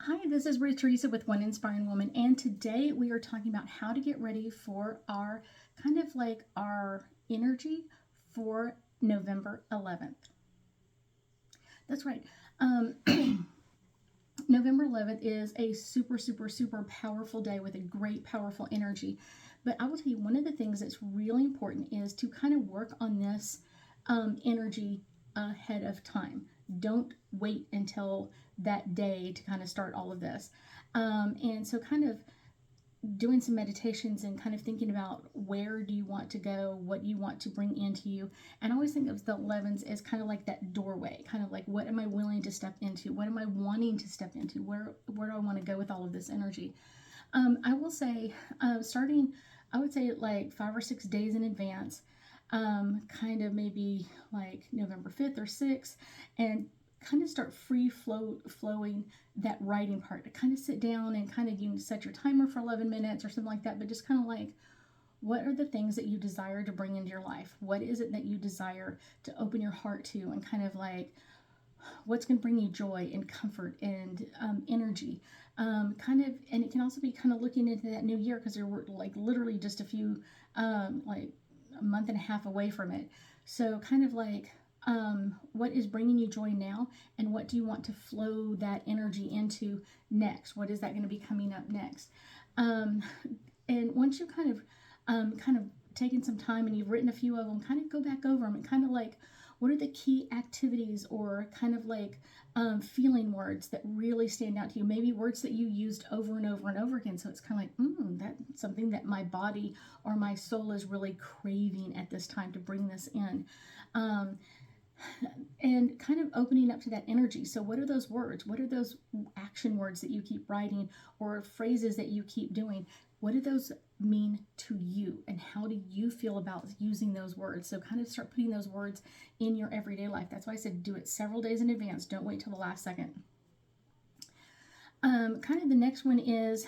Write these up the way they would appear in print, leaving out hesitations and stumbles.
Hi, this is Theresa with One Inspiring Woman, and today we are talking about how to get ready for our our energy for November 11th. That's right. Um, November 11th is a super, super, super powerful day with a great, powerful energy. But I will tell you, one of the things that's really important is to kind of work on this energy ahead of time. Don't wait until that day to kind of start all of this. And so, kind of doing some meditations and kind of thinking about where do you want to go, what you want to bring into you. And I always think of the 11s as kind of like that doorway, kind of like what am I willing to step into? What am I wanting to step into? Where do I want to go with all of this energy? I will say, starting, I would say like 5 or 6 days in advance, kind of maybe like November 5th or 6th, and kind of start flowing that writing part. To kind of sit down and kind of you can set your timer for 11 minutes or something like that, but just kind of like, what are the things that you desire to bring into your life? What is it that you desire to open your heart to, and kind of like what's going to bring you joy and comfort and energy, and it can also be kind of looking into that new year, because we're like literally just a few like a month and a half away from it. So kind of like, what is bringing you joy now, and what do you want to flow that energy into next? What is that going to be coming up next? um, and once you kind of taken some time and you've written a few of them, kind of go back over them and kind of like, what are the key activities or kind of like feeling words that really stand out to you? Maybe words that you used over and over and over again. So it's kind of like, that's something that my body or my soul is really craving at this time to bring this in. Um, and kind of opening up to that energy. So, what are those words? What are those action words that you keep writing or phrases that you keep doing? What do those mean to you, and how do you feel about using those words? So, kind of start putting those words in your everyday life. That's why I said do it several days in advance. Don't wait till the last second. Kind of the next one is,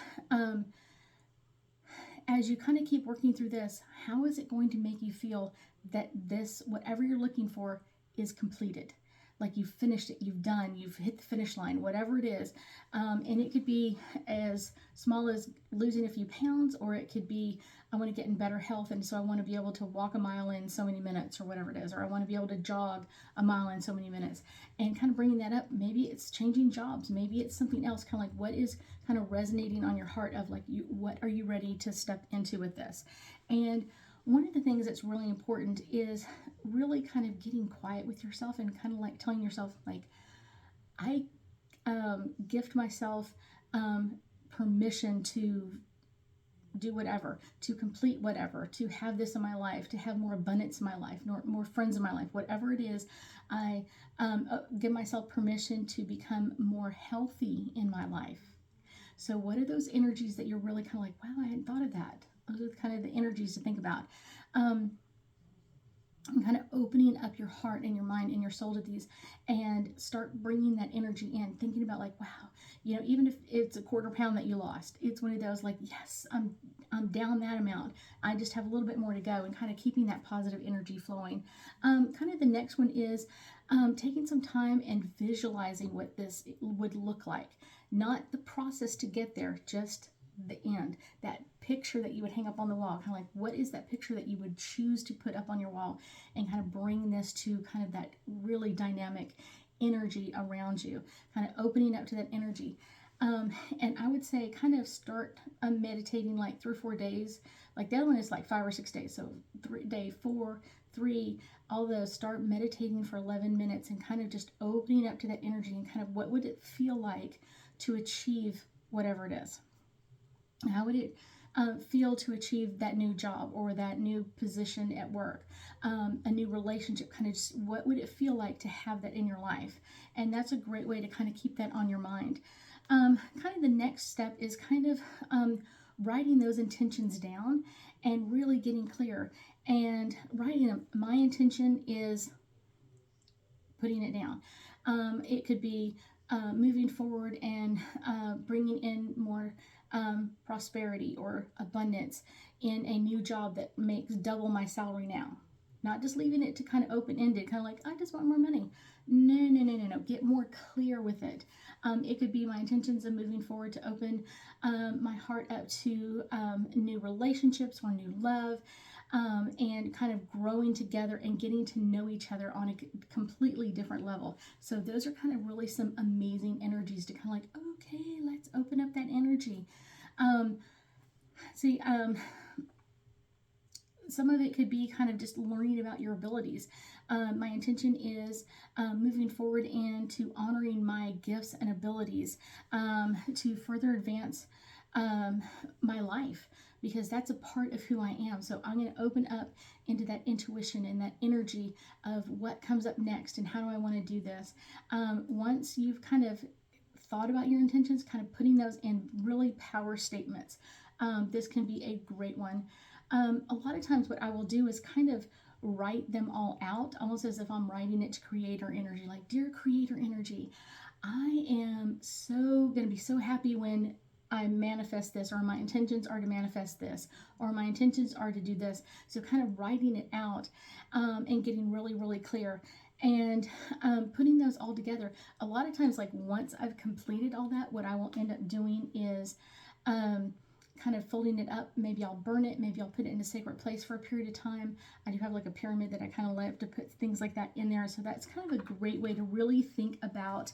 as you kind of keep working through this, how is it going to make you feel that this, whatever you're looking for, is completed? Like you've finished it, you've hit the finish line, whatever it is. And it could be as small as losing a few pounds, or it could be, I want to get in better health, and so I want to be able to walk a mile in so many minutes, or whatever it is, or I want to be able to jog a mile in so many minutes, and kind of bringing that up. Maybe it's changing jobs, maybe it's something else, kind of like what is kind of resonating on your heart of like, what are you ready to step into with this? And one of the things that's really important is really kind of getting quiet with yourself and kind of like telling yourself, like, I gift myself permission to do whatever, to complete whatever, to have this in my life, to have more abundance in my life, more friends in my life, whatever it is. I give myself permission to become more healthy in my life. So, what are those energies that you're really kind of like, wow, I hadn't thought of that? Those are kind of the energies to think about. Um, and kind of opening up your heart and your mind and your soul to these, and start bringing that energy in, thinking about like, wow, even if it's a quarter pound that you lost, it's one of those like, yes, I'm down that amount, I just have a little bit more to go, and kind of keeping that positive energy flowing. Kind of the next one is taking some time and visualizing what this would look like, not the process to get there, just the end, that picture that you would hang up on the wall. Kind of like, what is that picture that you would choose to put up on your wall, and kind of bring this to kind of that really dynamic energy around you, kind of opening up to that energy. And I would say kind of start meditating like 3 or 4 days. Like the other one is like 5 or 6 days. So day 4, 3, all those, start meditating for 11 minutes and kind of just opening up to that energy, and kind of what would it feel like to achieve whatever it is. How would it feel to achieve that new job or that new position at work, a new relationship? Kind of just what would it feel like to have that in your life? And that's a great way to kind of keep that on your mind. Kind of the next step is kind of writing those intentions down and really getting clear and writing them. My intention is putting it down. It could be moving forward and bringing in more prosperity or abundance in a new job that makes double my salary now. Not just leaving it to kind of open ended, kind of like, I just want more money. No, no, no, no, no. Get more clear with it. It could be my intentions of moving forward to open my heart up to new relationships or new love, and kind of growing together and getting to know each other on a completely different level. So those are kind of really some amazing energies to kind of like, okay, let's open up that energy. Um, see, some of it could be kind of just learning about your abilities. My intention is moving forward into honoring my gifts and abilities to further advance my life, because that's a part of who I am. So I'm going to open up into that intuition and that energy of what comes up next and how do I want to do this. Once you've kind of thought about your intentions, kind of putting those in really power statements. This can be a great one. A lot of times, what I will do is kind of write them all out, almost as if I'm writing it to creator energy. Like, dear creator energy, I am so going to be so happy when I manifest this, or my intentions are to manifest this, or my intentions are to do this. So, kind of writing it out and getting really, really clear. And putting those all together. A lot of times, like once I've completed all that, what I will end up doing is kind of folding it up. Maybe I'll burn it. Maybe I'll put it in a sacred place for a period of time. I do have like a pyramid that I kind of like to put things like that in there. So that's kind of a great way to really think about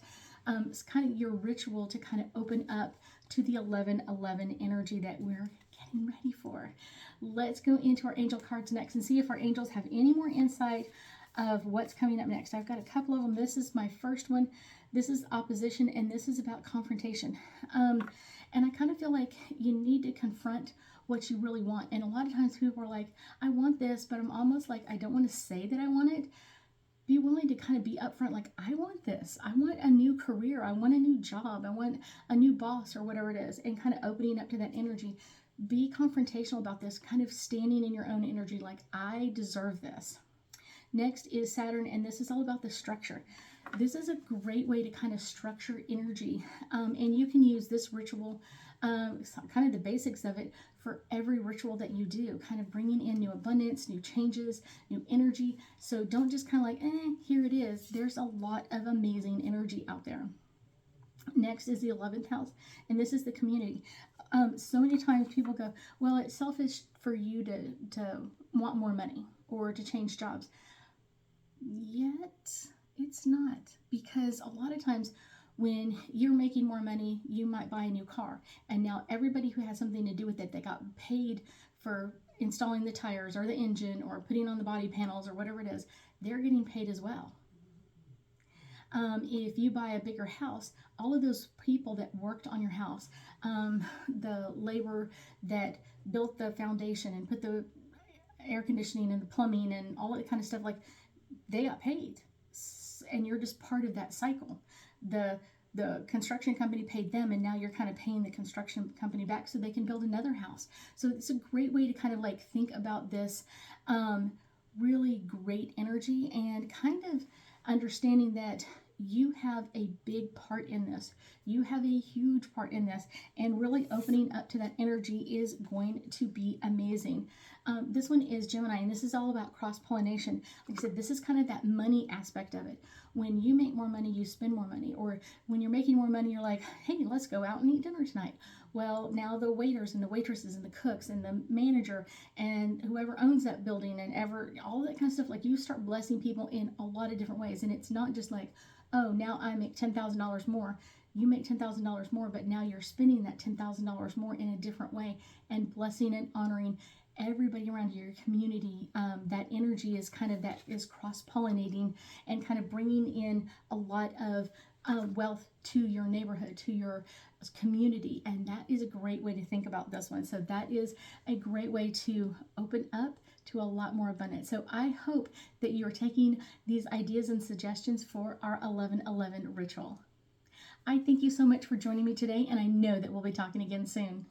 it's kind of your ritual to kind of open up to the 1111 energy that we're getting ready for. Let's go into our angel cards next and see if our angels have any more insight of what's coming up next. I've got a couple of them. This is my first one. This is opposition, and this is about confrontation. And I kind of feel like you need to confront what you really want. And a lot of times people are like, I want this, but I'm almost like, I don't want to say that I want it. Be willing to kind of be upfront, like, I want this. I want a new career. I want a new job. I want a new boss or whatever it is, and kind of opening up to that energy. Be confrontational about this, kind of standing in your own energy, like, I deserve this. Next is Saturn, and this is all about the structure. This is a great way to kind of structure energy, and you can use this ritual, kind of the basics of it, for every ritual that you do, kind of bringing in new abundance, new changes, new energy. So don't just kind of like, here it is. There's a lot of amazing energy out there. Next is the 11th house, and this is the community. So many times people go, well, it's selfish for you to want more money or to change jobs. Yet it's not, because a lot of times when you're making more money, you might buy a new car, and now everybody who has something to do with it, that got paid for installing the tires or the engine or putting on the body panels or whatever it is, they're getting paid as well. If you buy a bigger house, all of those people that worked on your house, the labor that built the foundation and put the air conditioning and the plumbing and all that kind of stuff, like, they got paid, and you're just part of that cycle. The construction company paid them, and now you're kind of paying the construction company back so they can build another house. So it's a great way to kind of like think about this really great energy, and kind of understanding that you have a big part in this. You have a huge part in this, and really opening up to that energy is going to be amazing. This one is Gemini, and this is all about cross-pollination. Like I said, this is kind of that money aspect of it. When you make more money, you spend more money. Or when you're making more money, you're like, hey, let's go out and eat dinner tonight. Well, now the waiters and the waitresses and the cooks and the manager and whoever owns that building and all that kind of stuff, like, you start blessing people in a lot of different ways. And it's not just like, oh, now I make $10,000 more. You make $10,000 more, but now you're spending that $10,000 more in a different way, and blessing and honoring everybody around your community. That energy is kind of, that is cross-pollinating and kind of bringing in a lot of wealth to your neighborhood, to your community. And that is a great way to think about this one. So that is a great way to open up to a lot more abundance. So I hope that you are taking these ideas and suggestions for our 1111 ritual. I thank you so much for joining me today, and I know that we'll be talking again soon.